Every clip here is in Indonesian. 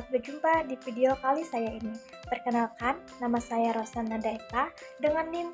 berjumpa di video kali saya ini. Perkenalkan, nama saya Rosana Daeka dengan NIM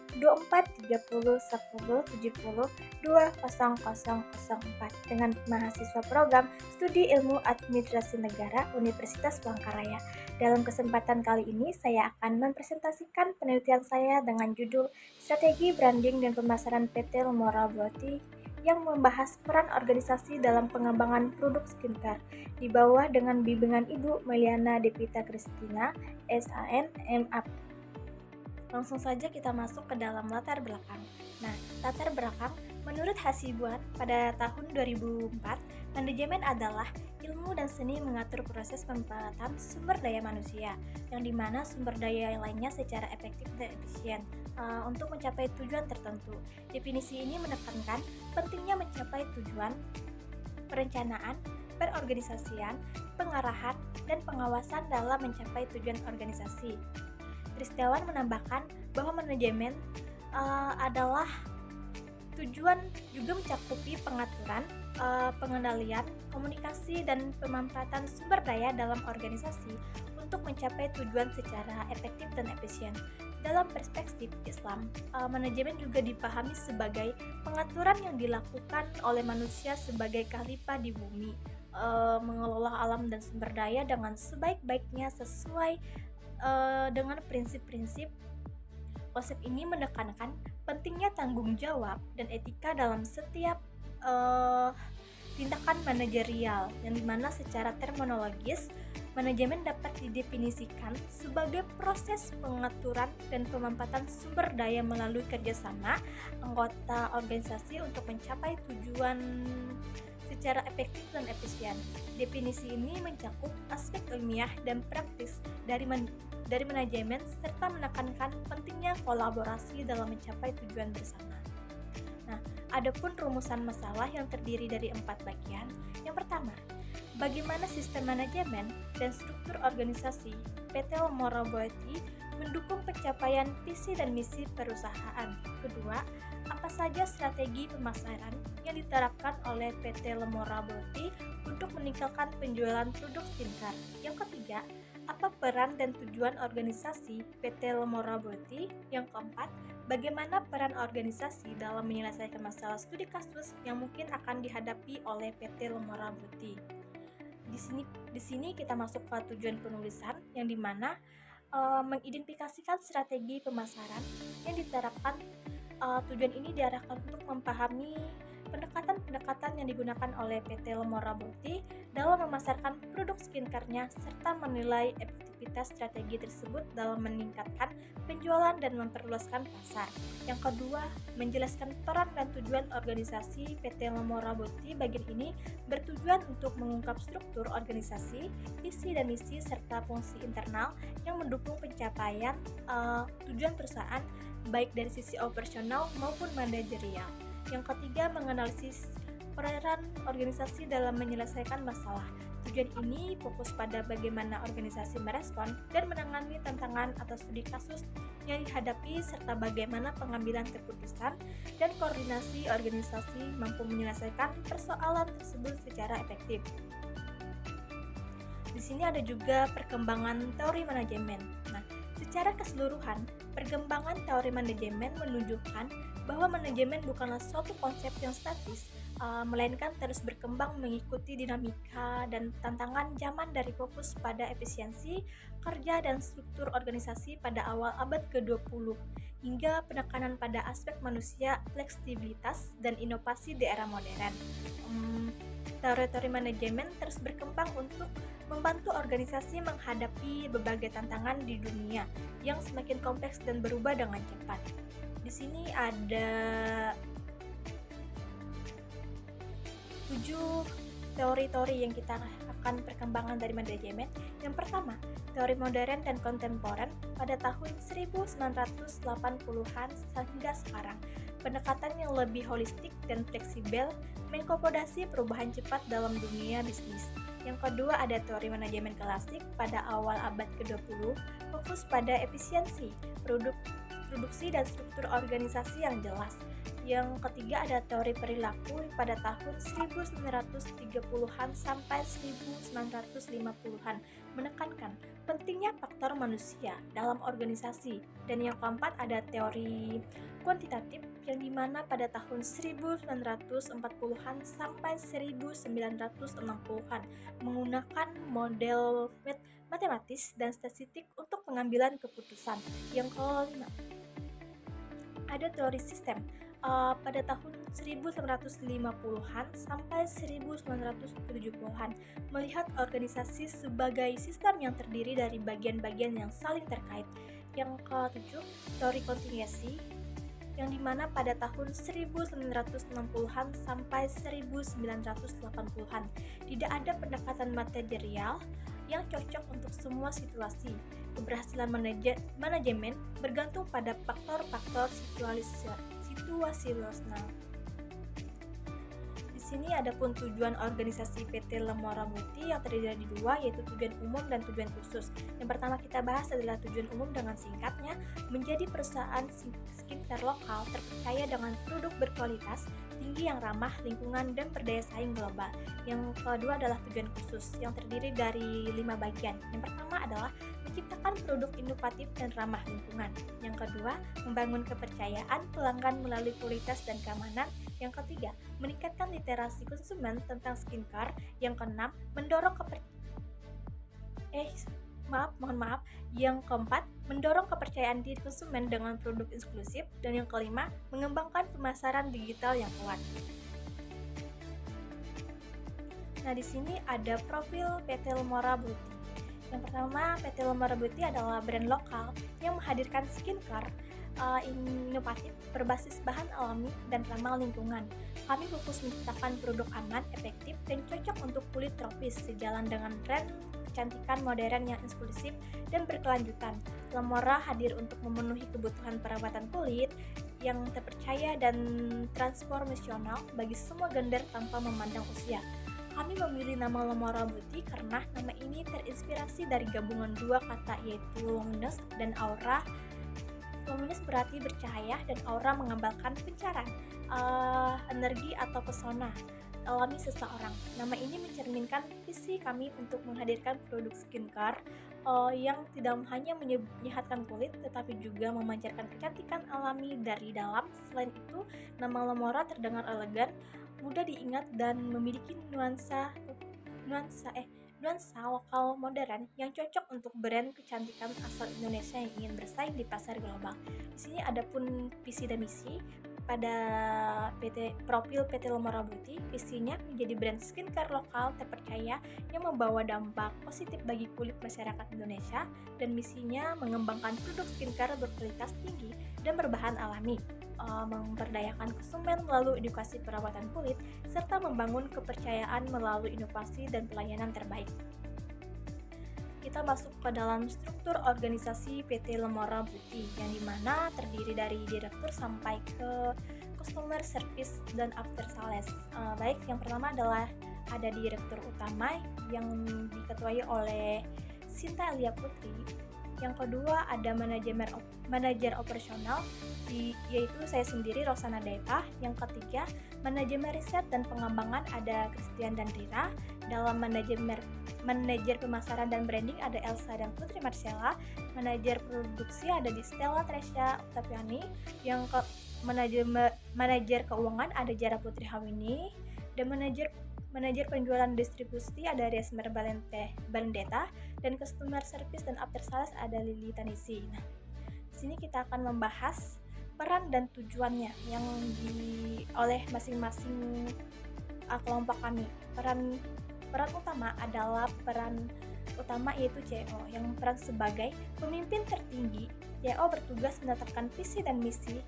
24307070200004 dengan mahasiswa program Studi Ilmu Administrasi Negara Universitas Palangkaraya. Dalam kesempatan kali ini, saya akan mempresentasikan penelitian saya dengan judul Strategi Branding dan Pemasaran PT Lemora Beauty yang membahas peran organisasi dalam pengembangan produk skincare di bawah dengan bimbingan Ibu Meliana Devita Kristina, SAN, MA. Langsung saja kita masuk ke dalam latar belakang. Nah, latar belakang menurut Hasibuan pada tahun 2004, manajemen adalah ilmu dan seni mengatur proses pemanfaatan sumber daya manusia, yang dimana sumber daya lainnya secara efektif dan efisien untuk mencapai tujuan tertentu. Definisi ini menekankan pentingnya mencapai tujuan, perencanaan, perorganisasian, pengarahan, dan pengawasan dalam mencapai tujuan organisasi. Kristiawan menambahkan bahwa manajemen adalah tujuan juga mencakupi pengaturan, pengendalian, komunikasi, dan pemanfaatan sumber daya dalam organisasi untuk mencapai tujuan secara efektif dan efisien. Dalam perspektif Islam, manajemen juga dipahami sebagai pengaturan yang dilakukan oleh manusia sebagai khalifah di bumi, mengelola alam dan sumber daya dengan sebaik-baiknya sesuai dengan prinsip-prinsip. Konsep ini menekankan pentingnya tanggung jawab dan etika dalam setiap tindakan manajerial, yang dimana secara terminologis manajemen dapat didefinisikan sebagai proses pengaturan dan pemanfaatan sumber daya melalui kerjasama anggota organisasi untuk mencapai tujuan secara efektif dan efisien. Definisi ini mencakup aspek ilmiah dan praktis dari manajemen serta menekankan pentingnya kolaborasi dalam mencapai tujuan bersama. Nah, adapun rumusan masalah yang terdiri dari 4 bagian. Yang pertama, bagaimana sistem manajemen dan struktur organisasi PT Lemora Beauty mendukung pencapaian visi dan misi perusahaan. Kedua, apa saja strategi pemasaran yang diterapkan oleh PT Lemora Beauty untuk meningkatkan penjualan produk skincare. Yang ketiga, apa peran dan tujuan organisasi PT Lemora Beauty? Yang keempat, bagaimana peran organisasi dalam menyelesaikan masalah studi kasus yang mungkin akan dihadapi oleh PT Lemora Beauty. Di sini kita masuk ke tujuan penulisan, yang dimana mengidentifikasikan strategi pemasaran yang diterapkan. Tujuan ini diarahkan untuk memahami pendekatan-pendekatan yang digunakan oleh PT Lemora Beauty dalam memasarkan produk skincare-nya serta menilai efektivitas strategi tersebut dalam meningkatkan penjualan dan memperluaskan pasar. Yang kedua, menjelaskan peran dan tujuan organisasi PT Lemora Beauty. Bagian ini bertujuan untuk mengungkap struktur organisasi, visi dan misi serta fungsi internal yang mendukung pencapaian tujuan perusahaan baik dari sisi operasional maupun manajerial. Yang ketiga, menganalisis peran organisasi dalam menyelesaikan masalah. Tujuan ini fokus pada bagaimana organisasi merespon dan menangani tantangan atau studi kasus yang dihadapi serta bagaimana pengambilan keputusan dan koordinasi organisasi mampu menyelesaikan persoalan tersebut secara efektif. Di sini ada juga perkembangan teori manajemen. Nah, secara keseluruhan, perkembangan teori manajemen menunjukkan bahwa manajemen bukanlah suatu konsep yang statis, melainkan terus berkembang mengikuti dinamika dan tantangan zaman dari fokus pada efisiensi, kerja, dan struktur organisasi pada awal abad ke-20, hingga penekanan pada aspek manusia, fleksibilitas, dan inovasi di era modern. Teori-teori manajemen terus berkembang untuk membantu organisasi menghadapi berbagai tantangan di dunia yang semakin kompleks dan berubah dengan cepat. Di sini ada 7 teori-teori yang kita akan perkembangan dari manajemen. Yang pertama, teori modern dan kontemporer pada tahun 1980-an hingga sekarang. Pendekatan yang lebih holistik dan fleksibel mengakomodasi perubahan cepat dalam dunia bisnis. Yang kedua, ada teori manajemen klasik pada awal abad ke-20, fokus pada efisiensi, produksi dan struktur organisasi yang jelas. Yang ketiga ada teori perilaku pada tahun 1930-an sampai 1950-an menekankan pentingnya faktor manusia dalam organisasi. Dan yang keempat ada teori kuantitatif yang dimana pada tahun 1940-an sampai 1960-an menggunakan model matematis dan statistik untuk pengambilan keputusan. Yang kelima ada teori sistem pada tahun 1950-an sampai 1970-an melihat organisasi sebagai sistem yang terdiri dari bagian-bagian yang saling terkait. Yang ketujuh, teori kontingensi yang dimana pada tahun 1960-an sampai 1980-an tidak ada pendekatan material yang cocok untuk semua situasi. Keberhasilan manajemen bergantung pada faktor-faktor situasional. Di sini ada pun tujuan organisasi PT Lemora Multi yang terdiri dari dua, yaitu tujuan umum dan tujuan khusus. Yang pertama kita bahas adalah tujuan umum dengan singkatnya, menjadi perusahaan skincare lokal terpercaya dengan produk berkualitas tinggi yang ramah lingkungan dan berdaya saing global. Yang kedua adalah tujuan khusus yang terdiri dari 5 bagian. Yang pertama adalah menciptakan produk inovatif dan ramah lingkungan. Yang kedua, membangun kepercayaan pelanggan melalui kualitas dan keamanan. Yang ketiga, meningkatkan literasi konsumen tentang skincare. Yang keenam, mendorong Yang keempat, mendorong kepercayaan diri konsumen dengan produk eksklusif. Dan yang kelima, mengembangkan pemasaran digital yang kuat. Nah, di sini ada profil PT Lemora Beauty. Yang pertama, PT Lemora Beauty adalah brand lokal yang menghadirkan skincare inovatif berbasis bahan alami dan ramah lingkungan. Kami fokus menciptakan produk aman, efektif, dan cocok untuk kulit tropis sejalan dengan tren kecantikan modern yang eksklusif dan berkelanjutan. Lemora hadir untuk memenuhi kebutuhan perawatan kulit yang terpercaya dan transformasional bagi semua gender tanpa memandang usia. Kami memilih nama Lemora Beauty karena nama ini terinspirasi dari gabungan dua kata, yaitu luminous dan aura. Luminous berarti bercahaya dan aura mengambalkan pencaran, energi atau pesona alami seseorang. Nama ini mencerminkan visi kami untuk menghadirkan produk skincare yang tidak hanya menyehatkan kulit tetapi juga memancarkan kecantikan alami dari dalam. Selain itu, nama Lemora terdengar elegan, mudah diingat dan memiliki nuansa lokal modern yang cocok untuk brand kecantikan asal Indonesia yang ingin bersaing di pasar global. Di sini ada pun visi dan misi pada profil PT Lemora Beauty. Visinya menjadi brand skincare lokal terpercaya yang membawa dampak positif bagi kulit masyarakat Indonesia, dan misinya mengembangkan produk skincare berkualitas tinggi dan berbahan alami, memberdayakan konsumen melalui edukasi perawatan kulit, serta membangun kepercayaan melalui inovasi dan pelayanan terbaik. Kita masuk ke dalam struktur organisasi PT Lemora Beauty yang dimana terdiri dari direktur sampai ke customer service dan after sales. Baik, yang pertama adalah ada direktur utama yang diketuai oleh Sinta Elia Putri. Yang kedua ada manajer operasional yaitu saya sendiri, Rosana Deva. Yang ketiga, manajemen riset dan pengembangan ada Christian dan Rira. Dalam manajer pemasaran dan branding ada Elsa dan Putri Marcella. Manajer produksi ada di Stella Tresya Octaviani. Yang manajer keuangan ada Jara Putri Hawini. Dan manajer penjualan distribusi ada Riasmer Balendeta, dan customer service dan after sales ada Lili Tanisi. Nah, di sini kita akan membahas peran dan tujuannya yang oleh masing-masing kelompok kami. Peran utama adalah peran utama yaitu CEO yang peran sebagai pemimpin tertinggi. CEO bertugas menetapkan visi dan misi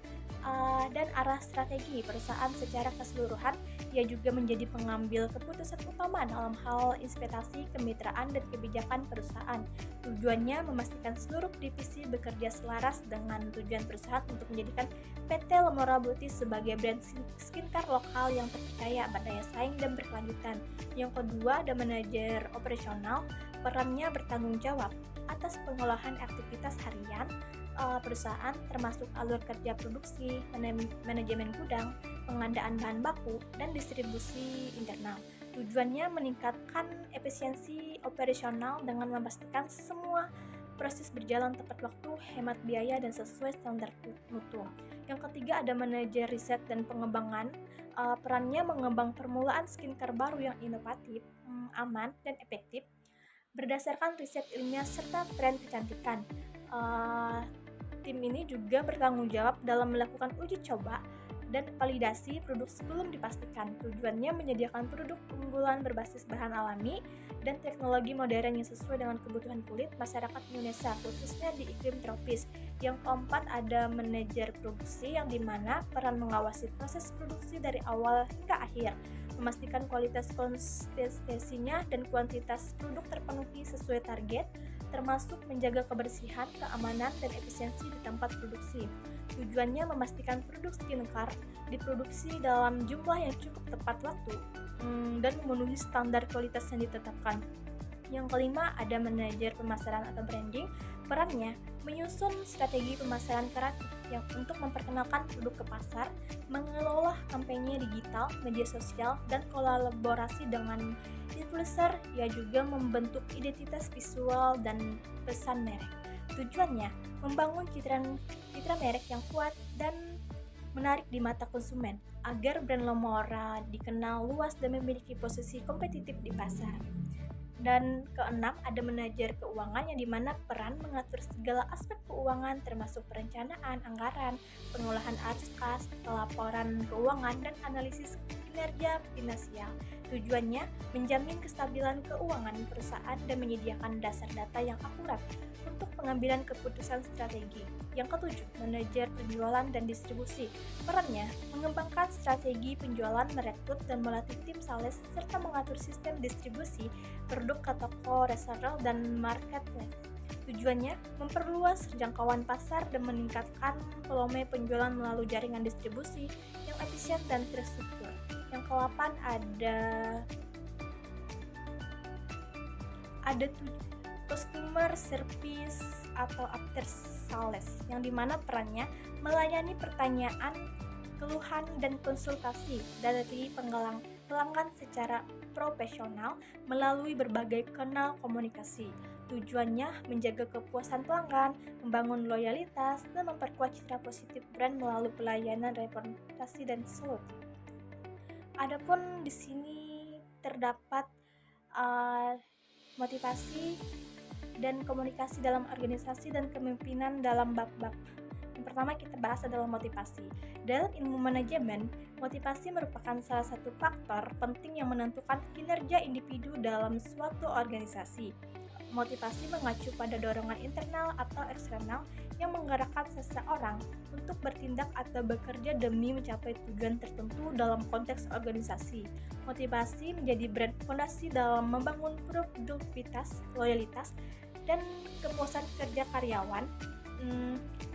dan arah strategi perusahaan secara keseluruhan. Ia juga menjadi pengambil keputusan utama dalam hal investasi, kemitraan, dan kebijakan perusahaan. Tujuannya memastikan seluruh divisi bekerja selaras dengan tujuan perusahaan untuk menjadikan PT Lemora Beauty sebagai brand skincare lokal yang terpercaya, berdaya saing, dan berkelanjutan. Yang kedua ada manajer operasional. Perannya bertanggung jawab atas pengolahan aktivitas harian, perusahaan, termasuk alur kerja produksi, manajemen gudang, pengadaan bahan baku, dan distribusi internal. Tujuannya meningkatkan efisiensi operasional dengan memastikan semua proses berjalan tepat waktu, hemat biaya, dan sesuai standar mutu. Yang ketiga ada manajer riset dan pengembangan. Perannya mengembang permulaan skincare baru yang inovatif, aman, dan efektif berdasarkan riset ilmiah serta tren kecantikan. Tim ini juga bertanggung jawab dalam melakukan uji coba dan validasi produk sebelum dipastikan. Tujuannya menyediakan produk unggulan berbasis bahan alami dan teknologi modern yang sesuai dengan kebutuhan kulit masyarakat Indonesia, khususnya di iklim tropis. Yang keempat ada manajer produksi, yang dimana peran mengawasi proses produksi dari awal hingga akhir, memastikan kualitas konsistensinya dan kuantitas produk terpenuhi sesuai target, termasuk menjaga kebersihan, keamanan, dan efisiensi di tempat produksi. Tujuannya memastikan produk skincare diproduksi dalam jumlah yang cukup tepat waktu dan memenuhi standar kualitas yang ditetapkan. Yang kelima ada manajer pemasaran atau branding. Perannya menyusun strategi pemasaran kreatif yang untuk memperkenalkan produk ke pasar, mengelola kampanye digital, media sosial, dan kolaborasi dengan influencer. Ia juga membentuk identitas visual dan pesan merek. Tujuannya membangun citra merek yang kuat dan menarik di mata konsumen agar brand Lemora dikenal luas dan memiliki posisi kompetitif di pasar. Dan keenam ada manajer keuangan, yang dimana peran mengatur segala aspek keuangan termasuk perencanaan, anggaran, pengolahan arus kas, pelaporan keuangan, dan analisis kinerja finansial. Tujuannya menjamin kestabilan keuangan perusahaan dan menyediakan dasar data yang akurat untuk pengambilan keputusan strategi. Yang ketujuh, manajer penjualan dan distribusi. Perannya mengembangkan strategi penjualan, merekrut dan melatih tim sales, serta mengatur sistem distribusi produk ke toko, reseller, dan marketplace. Tujuannya memperluas jangkauan pasar dan meningkatkan volume penjualan melalui jaringan distribusi yang efisien dan terstruktur. Yang ke-8 ada customer service atau after sales, yang dimana perannya melayani pertanyaan, keluhan, dan konsultasi dari pelanggan secara profesional melalui berbagai kanal komunikasi. Tujuannya menjaga kepuasan pelanggan, membangun loyalitas, dan memperkuat citra positif brand melalui pelayanan, rekomendasi, dan solusi. Adapun di sini terdapat motivasi dan komunikasi dalam organisasi dan kepemimpinan dalam bab-bab. Yang pertama kita bahas adalah motivasi. Dalam ilmu manajemen, motivasi merupakan salah satu faktor penting yang menentukan kinerja individu dalam suatu organisasi. Motivasi mengacu pada dorongan internal atau eksternal yang menggerakkan seseorang untuk bertindak atau bekerja demi mencapai tujuan tertentu dalam konteks organisasi. Motivasi menjadi brand fondasi dalam membangun produktivitas, loyalitas, dan kepuasan kerja karyawan.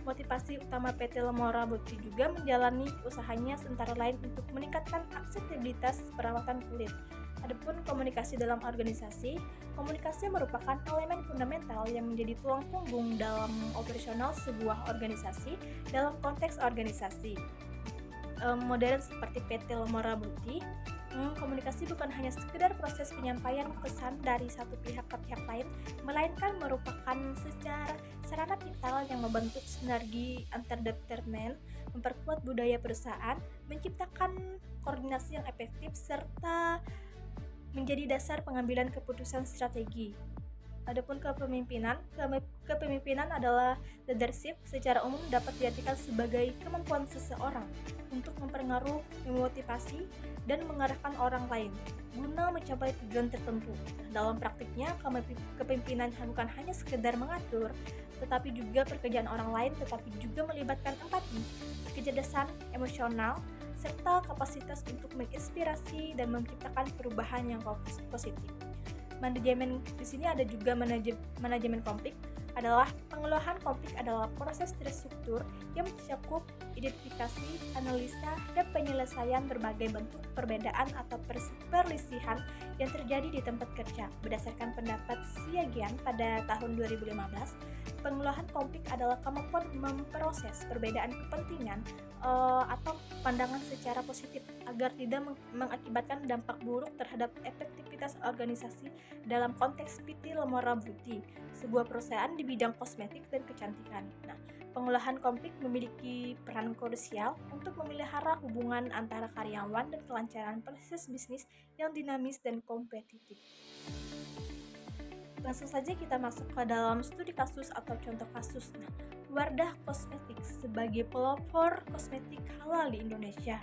Motivasi utama PT Lemora Beauty juga menjalani usahanya antara lain untuk meningkatkan aksesibilitas perawatan kulit. Adapun komunikasi dalam organisasi, komunikasi merupakan elemen fundamental yang menjadi tulang punggung dalam operasional sebuah organisasi dalam konteks organisasi modern seperti PT Lemora Beauty. Komunikasi bukan hanya sekedar proses penyampaian pesan dari satu pihak ke pihak lain, melainkan merupakan sarana vital yang membentuk sinergi antar departemen, memperkuat budaya perusahaan, menciptakan koordinasi yang efektif, serta menjadi dasar pengambilan keputusan strategi. Adapun kepemimpinan adalah leadership. Secara umum dapat diartikan sebagai kemampuan seseorang untuk mempengaruhi, memotivasi, dan mengarahkan orang lain guna mencapai tujuan tertentu. Dalam praktiknya, kepemimpinan bukan hanya sekedar mengatur, tetapi juga pekerjaan orang lain, tetapi juga melibatkan empati, kecerdasan emosional, serta kapasitas untuk menginspirasi dan menciptakan perubahan yang positif. Manajemen di sini ada juga manajemen konflik. Pengelolaan konflik adalah proses terstruktur yang mencakup identifikasi, analisa, dan penyelesaian berbagai bentuk perbedaan atau perselisihan yang terjadi di tempat kerja. Berdasarkan pendapat Siagian pada tahun 2015, pengelolaan konflik adalah kemampuan memproses perbedaan kepentingan atau pandangan secara positif agar tidak mengakibatkan dampak buruk terhadap efektivitas organisasi. Dalam konteks PT Lemora Beauty, sebuah perusahaan di bidang kosmetik dan kecantikan. Nah, pengolahan konflik memiliki peran krusial untuk memelihara hubungan antara karyawan dan kelancaran proses bisnis yang dinamis dan kompetitif. Langsung saja kita masuk ke dalam studi kasus atau contoh kasus. Nah, Wardah Cosmetics sebagai pelopor kosmetik halal di Indonesia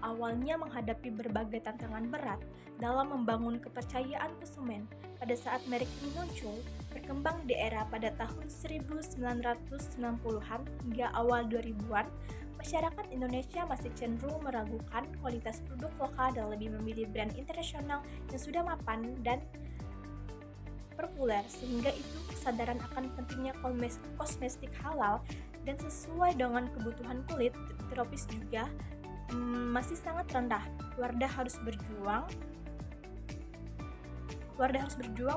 awalnya menghadapi berbagai tantangan berat dalam membangun kepercayaan konsumen. Pada saat merek ini muncul, berkembang di era pada tahun 1990-an hingga awal 2000-an, masyarakat Indonesia masih cenderung meragukan kualitas produk lokal dan lebih memilih brand internasional yang sudah mapan dan populer, sehingga itu kesadaran akan pentingnya kosmetik halal dan sesuai dengan kebutuhan kulit tropis juga masih sangat rendah. Wardah harus berjuang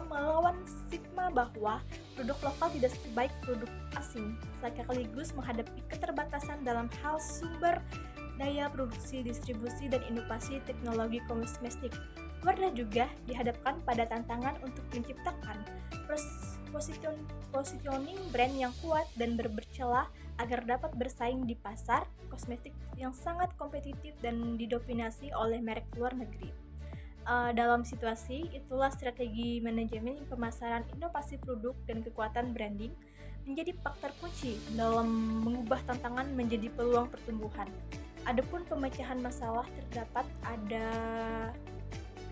melawan stigma bahwa produk lokal tidak sebaik produk asing, sekaligus menghadapi keterbatasan dalam hal sumber daya produksi, distribusi, dan inovasi teknologi kosmetik. Wardah juga dihadapkan pada tantangan untuk menciptakan positioning brand yang kuat dan bercelah agar dapat bersaing di pasar kosmetik yang sangat kompetitif dan didominasi oleh merek luar negeri. Dalam situasi itulah strategi manajemen pemasaran, inovasi produk, dan kekuatan branding menjadi faktor kunci dalam mengubah tantangan menjadi peluang pertumbuhan. Adapun pemecahan masalah terdapat ada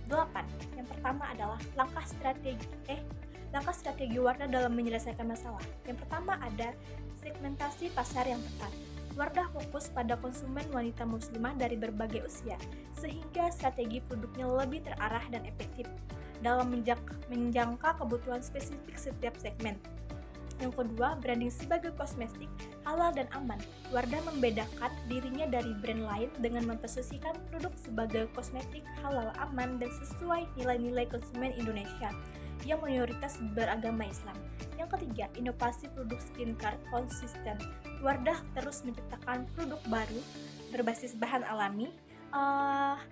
8. Yang pertama adalah langkah strategi Wardah dalam menyelesaikan masalah. Yang pertama ada segmentasi pasar yang tepat. Wardah fokus pada konsumen wanita muslimah dari berbagai usia, sehingga strategi produknya lebih terarah dan efektif dalam menjangka kebutuhan spesifik setiap segmen. Yang kedua, branding sebagai kosmetik halal dan aman. Wardah membedakan dirinya dari brand lain dengan memposisikan produk sebagai kosmetik halal, aman, dan sesuai nilai-nilai konsumen Indonesia yang mayoritas beragama Islam. Yang ketiga, inovasi produk skincare konsisten. Wardah terus menciptakan produk baru berbasis bahan alami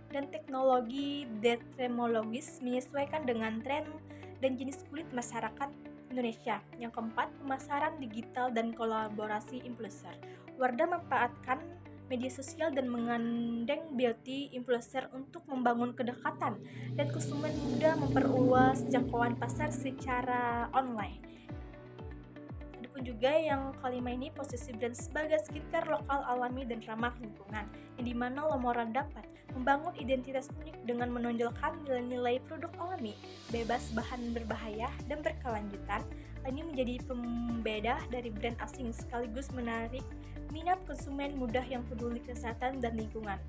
dan teknologi dermatologis menyesuaikan dengan tren dan jenis kulit masyarakat Indonesia. Yang keempat, pemasaran digital dan kolaborasi influencer. Wardah memanfaatkan media sosial dan mengandeng beauty influencer untuk membangun kedekatan dan konsumen muda, memperluas jangkauan pasar secara online. Adapun juga yang kelima ini, posisi brand sebagai skincare lokal, alami, dan ramah lingkungan, yang dimana Lemora dapat membangun identitas unik dengan menonjolkan nilai-nilai produk alami, bebas bahan berbahaya, dan berkelanjutan. Ini menjadi pembeda dari brand asing sekaligus menarik minat konsumen muda yang peduli kesehatan dan lingkungan.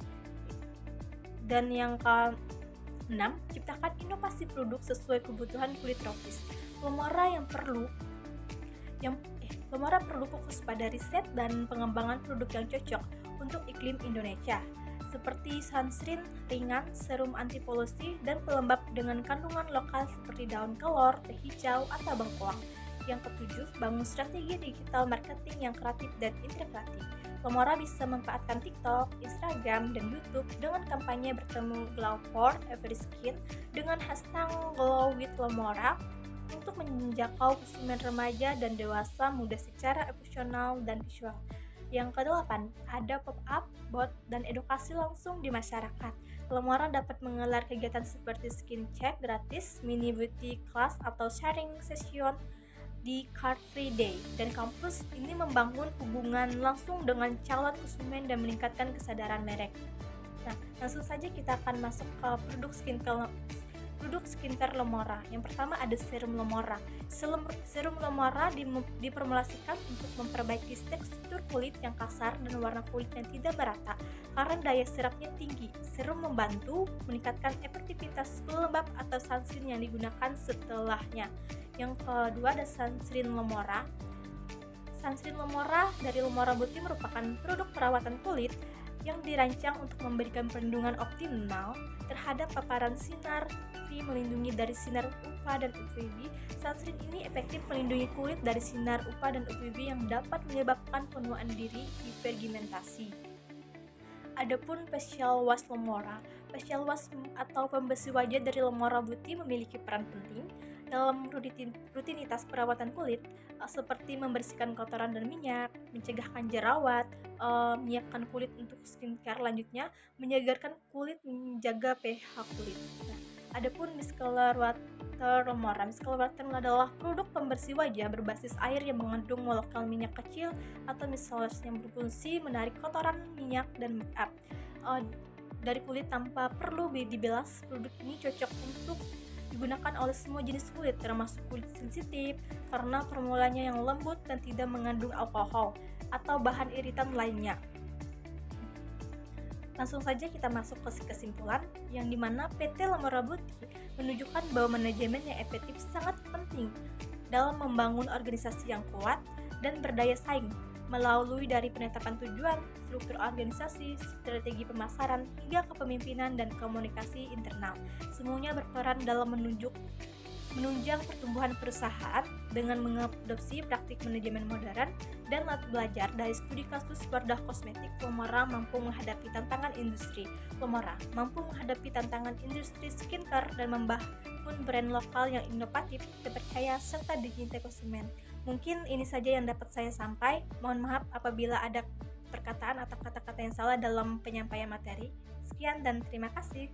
Dan yang ke-6, ciptakan inovasi produk sesuai kebutuhan kulit tropis. Lemora perlu fokus pada riset dan pengembangan produk yang cocok untuk iklim Indonesia, seperti sunscreen ringan, serum anti polusi, dan pelembab dengan kandungan lokal seperti daun kelor, teh hijau, atau bengkoang. Yang ketujuh, bangun strategi digital marketing yang kreatif dan integratif. Lemora bisa memanfaatkan TikTok, Instagram, dan YouTube dengan kampanye bertemu Glow for Every Skin dengan hashtag Glow with Lemora untuk menjangkau konsumen remaja dan dewasa muda secara emosional dan visual. Yang kedelapan, ada pop-up, bot, dan edukasi langsung di masyarakat. Lemora dapat menggelar kegiatan seperti skin check gratis, mini beauty class, atau sharing session di Car Free Day, dan kampus ini membangun hubungan langsung dengan calon konsumen dan meningkatkan kesadaran merek. Nah, langsung saja kita akan masuk ke produk skincare Lemora. Yang pertama ada serum Lemora. Serum Lemora diformulasikan untuk memperbaiki tekstur kulit yang kasar dan warna kulit yang tidak merata karena daya serapnya tinggi. Serum membantu meningkatkan efektivitas pelembab atau sunscreen yang digunakan setelahnya. Yang kedua ada sunscreen Lemora. Sunscreen Lemora dari Lemora Beauty merupakan produk perawatan kulit yang dirancang untuk memberikan perlindungan optimal terhadap paparan sinar UV, melindungi dari sinar UVA dan UVB. Sunscreen ini efektif melindungi kulit dari sinar UVA dan UVB yang dapat menyebabkan penuaan diri hiperpigmentasi. Adapun facial wash Lemora. Facial wash atau pembersih wajah dari Lemora Beauty memiliki peran penting dalam rutinitas perawatan kulit, seperti membersihkan kotoran dan minyak, mencegahkan jerawat, menyiapkan kulit untuk skincare lanjutnya, menyegarkan kulit, menjaga pH kulit. Nah, adapun micellar water Lemora. Micellar water adalah produk pembersih wajah berbasis air yang mengandung molekul minyak kecil atau micellar yang berfungsi menarik kotoran, minyak, dan makeup dari kulit tanpa perlu dibilas. Produk ini cocok untuk digunakan oleh semua jenis kulit, termasuk kulit sensitif, karena formulanya yang lembut dan tidak mengandung alkohol atau bahan iritan lainnya. Langsung saja kita masuk ke kesimpulan, yang dimana PT Lemora Beauty menunjukkan bahwa manajemen yang efektif sangat penting dalam membangun organisasi yang kuat dan berdaya saing, melalui dari penetapan tujuan, struktur organisasi, strategi pemasaran, hingga kepemimpinan dan komunikasi internal. Semuanya berperan dalam menunjang pertumbuhan perusahaan dengan mengadopsi praktik manajemen modern dan belajar dari studi kasus Wardah Kosmetik. Lemora mampu menghadapi tantangan industri. Lemora mampu menghadapi tantangan industri skincare dan membangun brand lokal yang inovatif, terpercaya, serta dicintai konsumen. Mungkin ini saja yang dapat saya sampaikan. Mohon maaf apabila ada perkataan atau kata-kata yang salah dalam penyampaian materi. Sekian dan terima kasih.